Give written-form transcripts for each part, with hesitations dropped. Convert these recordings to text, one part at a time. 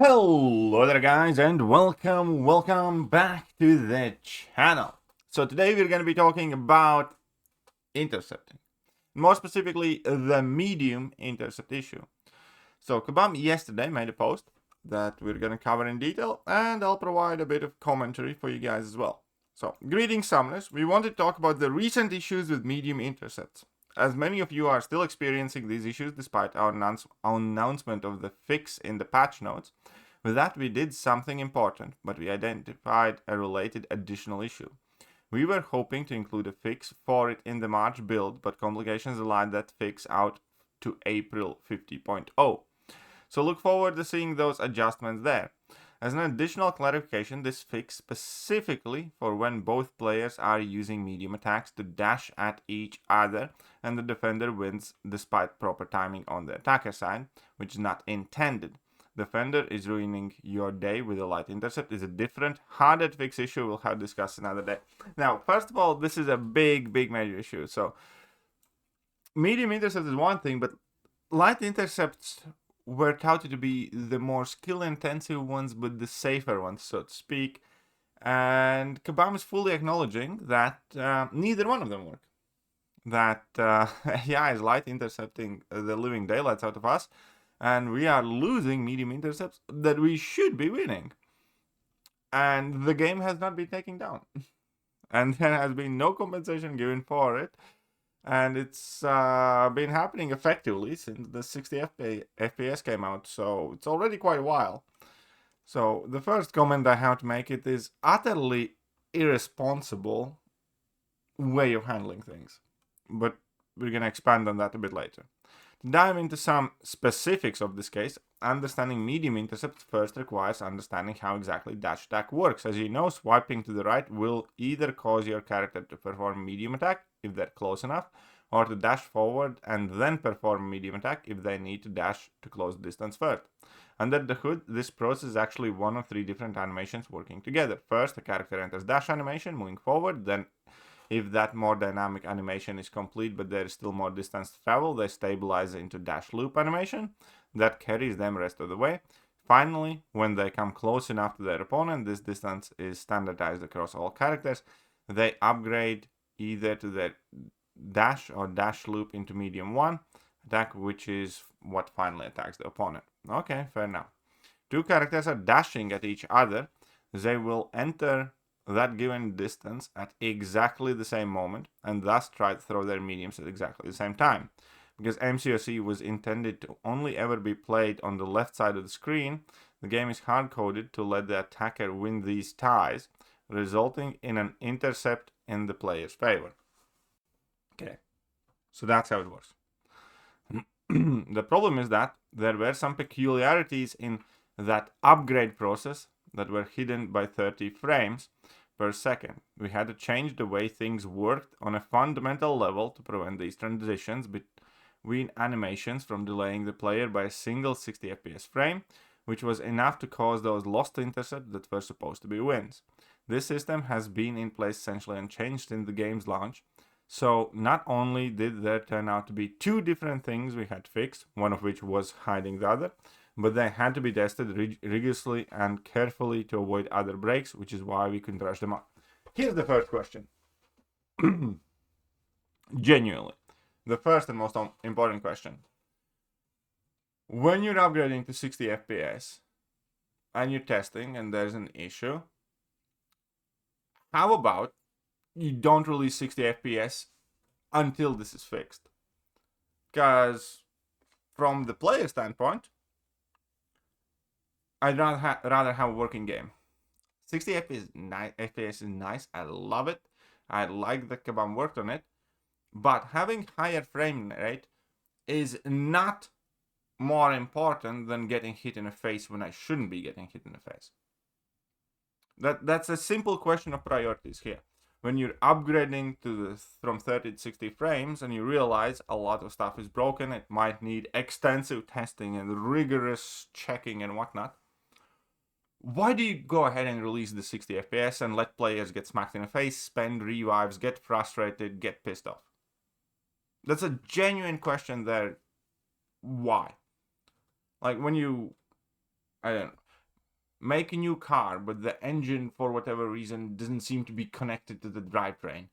Hello there guys and welcome back to the channel. So today we're going to be talking about intercepting. More specifically, the medium intercept issue. So Kabam yesterday made a post that we're going to cover in detail, and I'll provide a bit of commentary for you guys as well. So, greetings summoners, we want to talk about the recent issues with medium intercepts. As many of you are still experiencing these issues despite our announcement of the fix in the patch notes, with that we did something important, but we identified a related additional issue. We were hoping to include a fix for it in the March build, but complications allowed that fix out to April 50.0. So look forward to seeing those adjustments there. As an additional clarification, this fix specifically for when both players are using medium attacks to dash at each other and the defender wins despite proper timing on the attacker side, which is not intended. Defender is ruining your day with a light intercept is a different, harder to fix issue we'll have discussed another day. Now, first of all, this is a big major issue. So, medium intercept is one thing, but light intercepts were touted to be the more skill-intensive ones, but the safer ones, so to speak. And Kabam is fully acknowledging that neither one of them work. That AI is light intercepting the living daylights out of us, and we are losing medium intercepts that we should be winning. And the game has not been taken down. And there has been no compensation given for it. And it's been happening effectively since the 60 FPS came out, so it's already quite a while. So the first comment I have to make it is utterly irresponsible way of handling things. But we're going to expand on that a bit later. To dive into some specifics of this case, understanding medium intercepts first requires understanding how exactly dash attack works. As you know, swiping to the right will either cause your character to perform medium attack if they're close enough, or to dash forward and then perform medium attack if they need to dash to close distance first. Under the hood, this process is actually one of three different animations working together. First, the character enters dash animation, moving forward, then if that more dynamic animation is complete but there is still more distance to travel, they stabilize into dash loop animation. That carries them rest of the way. Finally, when they come close enough to their opponent, this distance is standardized across all characters. They upgrade either to their dash or dash loop into medium 1 attack, which is what finally attacks the opponent. Okay, fair enough. Two characters are dashing at each other. They will enter that given distance at exactly the same moment and thus try to throw their mediums at exactly the same time. Because MCOC was intended to only ever be played on the left side of the screen, the game is hard-coded to let the attacker win these ties, resulting in an intercept in the player's favor. Okay, so that's how it works. The problem is that there were some peculiarities in that upgrade process that were hidden by 30 frames per second. We had to change the way things worked on a fundamental level to prevent these transitions between animations from delaying the player by a single 60 FPS frame, which was enough to cause those lost intercepts that were supposed to be wins. This system has been in place essentially unchanged since the game's launch, so not only did there turn out to be two different things we had to fix, one of which was hiding the other, but they had to be tested rigorously and carefully to avoid other breaks, which is why we couldn't rush them out. Here's the first question. Genuinely, the first and most important question. When you're upgrading to 60 FPS and you're testing and there's an issue, how about you don't release 60 FPS until this is fixed? Because from the player standpoint, I'd rather have a working game. 60 FPS is nice. I love it. I like that Kabam worked on it. But having higher frame rate is not more important than getting hit in the face when I shouldn't be getting hit in the face. That's a simple question of priorities here. When you're upgrading from 30 to 60 frames and you realize a lot of stuff is broken, it might need extensive testing and rigorous checking and whatnot. Why do you go ahead and release the 60 FPS and let players get smacked in the face, spend revives, get frustrated, get pissed off? That's a genuine question there. Why? Like when you, I don't know, make a new car, but the engine, for whatever reason, doesn't seem to be connected to the drivetrain.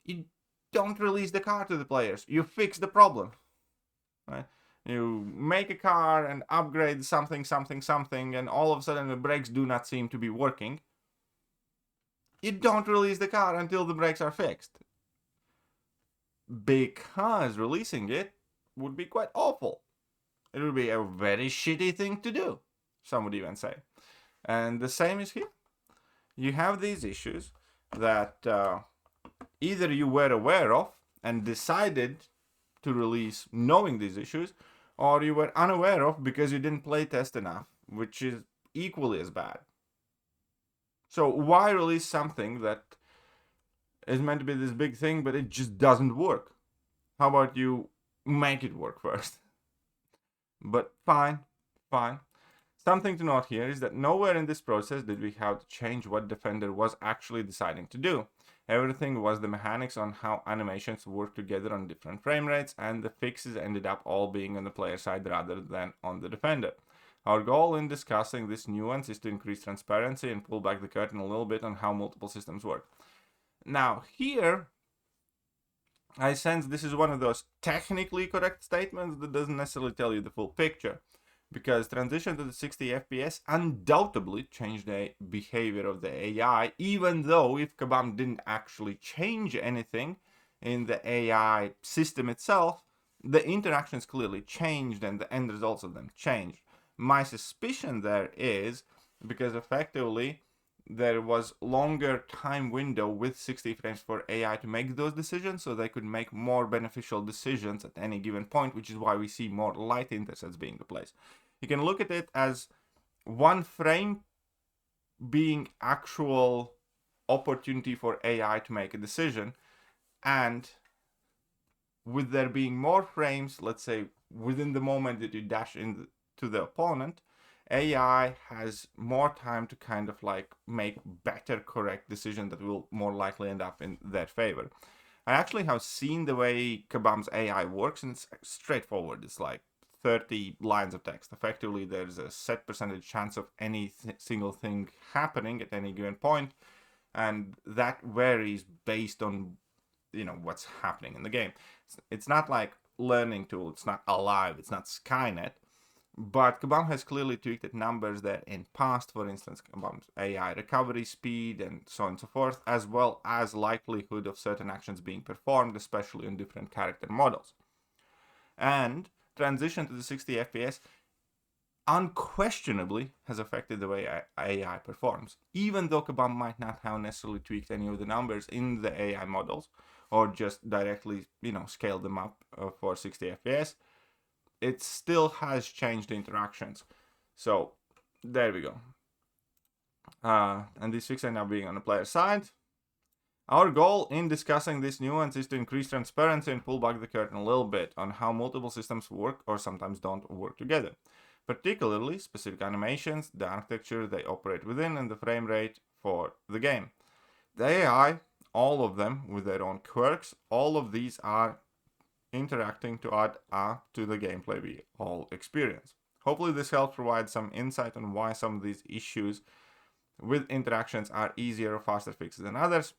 You don't release the car to the players. You fix the problem. Right? You make a car and upgrade something, and all of a sudden the brakes do not seem to be working. You don't release the car until the brakes are fixed. Because releasing it would be quite awful. It would be a very shitty thing to do, some would even say. And the same is here. You have these issues that either you were aware of and decided to release knowing these issues, or you were unaware of because you didn't play test enough, which is equally as bad. So why release something that is meant to be this big thing, but it just doesn't work? How about you make it work first? But fine. Something to note here is that nowhere in this process did we have to change what Defender was actually deciding to do. Everything was the mechanics on how animations work together on different frame rates, and the fixes ended up all being on the player side rather than on the Defender. Our goal in discussing this nuance is to increase transparency and pull back the curtain a little bit on how multiple systems work. Now, here, I sense this is one of those technically correct statements that doesn't necessarily tell you the full picture, because transition to the 60 FPS undoubtedly changed the behavior of the AI, even though if Kabam didn't actually change anything in the AI system itself, the interactions clearly changed and the end results of them changed. My suspicion there is because effectively there was longer time window with 60 frames for AI to make those decisions, so they could make more beneficial decisions at any given point, which is why we see more light intercepts being replaced. You can look at it as one frame being actual opportunity for AI to make a decision, and with there being more frames, let's say within the moment that you dash into the opponent, AI has more time to kind of like make better correct decisions that will more likely end up in their favor. I actually have seen the way Kabam's AI works, and it's straightforward. It's like 30 lines of text. Effectively, there's a set percentage chance of any single thing happening at any given point, and that varies based on, you know, what's happening in the game. It's not like learning tool. It's not alive. It's not Skynet. But Kabam has clearly tweaked at numbers there in past, for instance, Kabam's AI recovery speed and so on and so forth, as well as likelihood of certain actions being performed, especially on different character models. And transition to the 60 FPS unquestionably has affected the way AI performs, even though Kabam might not have necessarily tweaked any of the numbers in the AI models, or just directly, you know, scaled them up for 60 FPS. It still has changed the interactions. So there we go. And these fixes are now being on the player side. Our goal in discussing this nuance is to increase transparency and pull back the curtain a little bit on how multiple systems work or sometimes don't work together. Particularly specific animations, the architecture they operate within, and the frame rate for the game. The AI, all of them with their own quirks, all of these are interacting to add to the gameplay we all experience. Hopefully this helps provide some insight on why some of these issues with interactions are easier or faster fixes than others.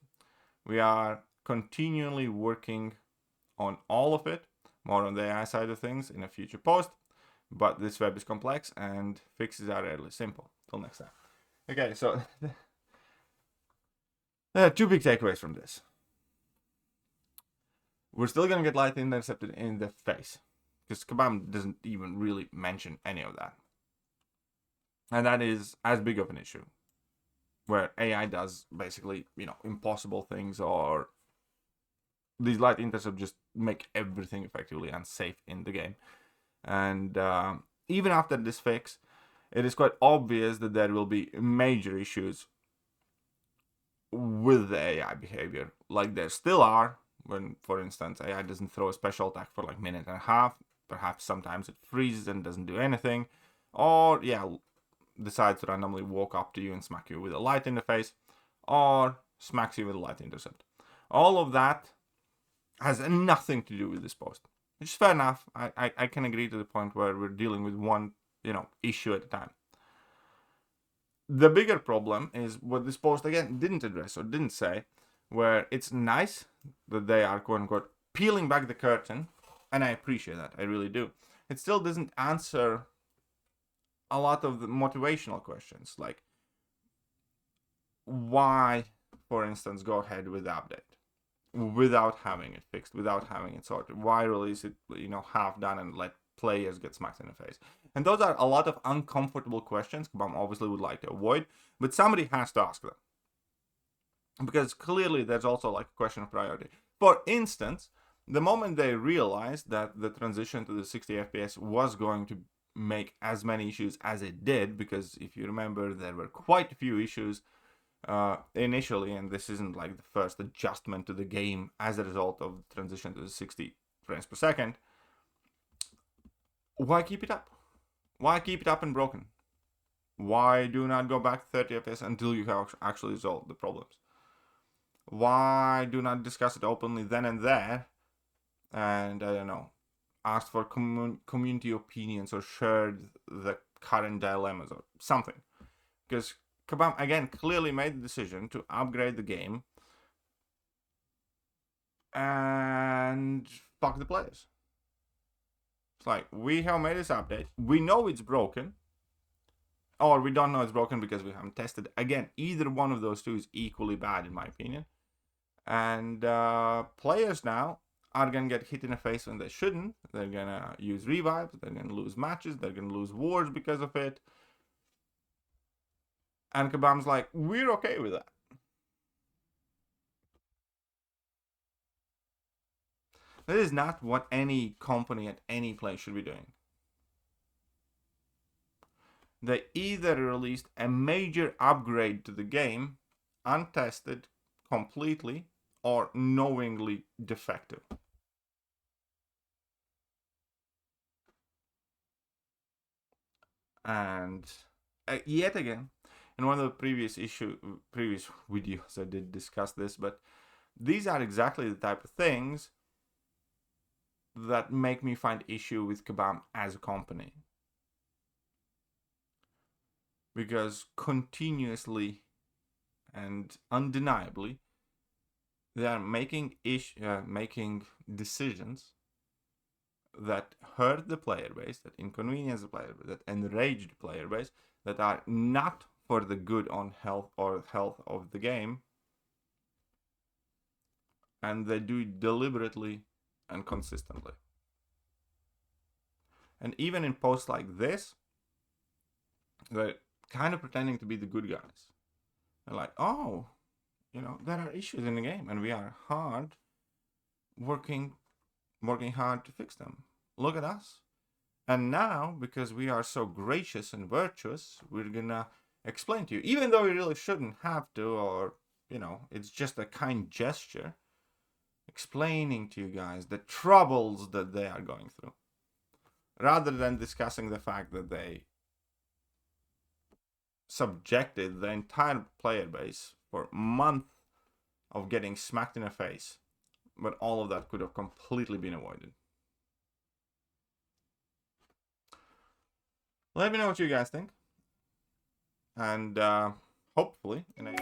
We are continually working on all of it, more on the AI side of things in a future post, but this web is complex and fixes are rarely simple. Till next time. Okay, so there are two big takeaways from this. We're still going to get light intercepted in the face, because Kabam doesn't even really mention any of that. And that is as big of an issue, where AI does basically, you know, impossible things, or these light intercepts just make everything effectively unsafe in the game. And even after this fix, it is quite obvious that there will be major issues with the AI behavior, like there still are. When, for instance, AI doesn't throw a special attack for like a minute and a half, perhaps sometimes it freezes and doesn't do anything, or decides to randomly walk up to you and smack you with a light in the face, or smacks you with a light intercept. All of that has nothing to do with this post, which is fair enough. I can agree to the point where we're dealing with one, issue at a time. The bigger problem is what this post again didn't address or didn't say, where it's nice that they are quote unquote peeling back the curtain, and I appreciate that, I really do. It still doesn't answer a lot of the motivational questions, like why, for instance, go ahead with the update without having it fixed, without having it sorted? Why release it, half done and let players get smacked in the face? And those are a lot of uncomfortable questions Kabam obviously would like to avoid, but somebody has to ask them. Because clearly there's also like a question of priority. For instance, the moment they realized that the transition to the 60 FPS was going to make as many issues as it did, because if you remember, there were quite a few issues initially, and this isn't like the first adjustment to the game as a result of the transition to the 60 frames per second. Why keep it up? Why keep it up and broken? Why do not go back to 30 FPS until you have actually resolved the problems? Why do not discuss it openly then and there, and I don't know, ask for community opinions or shared the current dilemmas or something? Because Kabam again clearly made the decision to upgrade the game and fuck the players. It's like, we have made this update, we know it's broken, or we don't know it's broken because we haven't tested. Again, either one of those two is equally bad in my opinion. And players now are gonna get hit in the face when they shouldn't. They're gonna use revives, they're gonna lose matches, they're gonna lose wars because of it. And Kabam's like, we're okay with that. That is not what any company at any place should be doing. They either released a major upgrade to the game, untested completely, or knowingly defective. And yet again, in one of the previous videos I did discuss this, but these are exactly the type of things that make me find issue with Kabam as a company. Because continuously and undeniably, they are making decisions that hurt the player base, that inconvenience the player base, that enrage the player base, that are not for the good on health of the game, and they do it deliberately and consistently. And even in posts like this, they're kind of pretending to be the good guys. They're like, oh, there are issues in the game, and we are working hard to fix them. Look at us. And now, because we are so gracious and virtuous, we're gonna explain to you, even though we really shouldn't have to, or it's just a kind gesture, explaining to you guys the troubles that they are going through, rather than discussing the fact that they subjected the entire player base for months of getting smacked in the face, but all of that could have completely been avoided. Let me know what you guys think, and hopefully in a